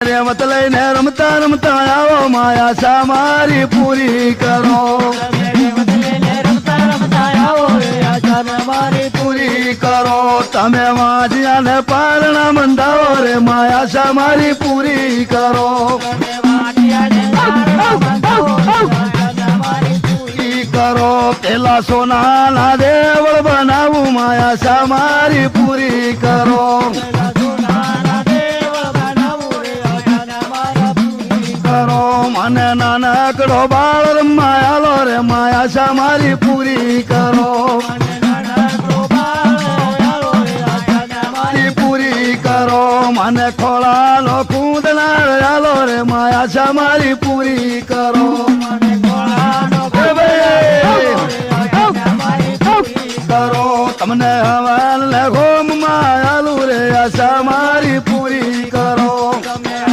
રેમત લઈને રમતા રમતા આવો માયા સા મારી પૂરી કરો પૂરી કરો તમે વાંજ્યા પારણા મંડાવો રે માયા સા મારી પૂરી કરો કરો પેલા સોનાના દેવળ બનાવું માયા સા મારી પૂરી કરો મને નાનકડો બાળ રમાયાલો રે માયા સા મારી પૂરી કરો પૂરી કરો મને ખોળાલો કૂદનાર રે માયા સા મારી પૂરી કરો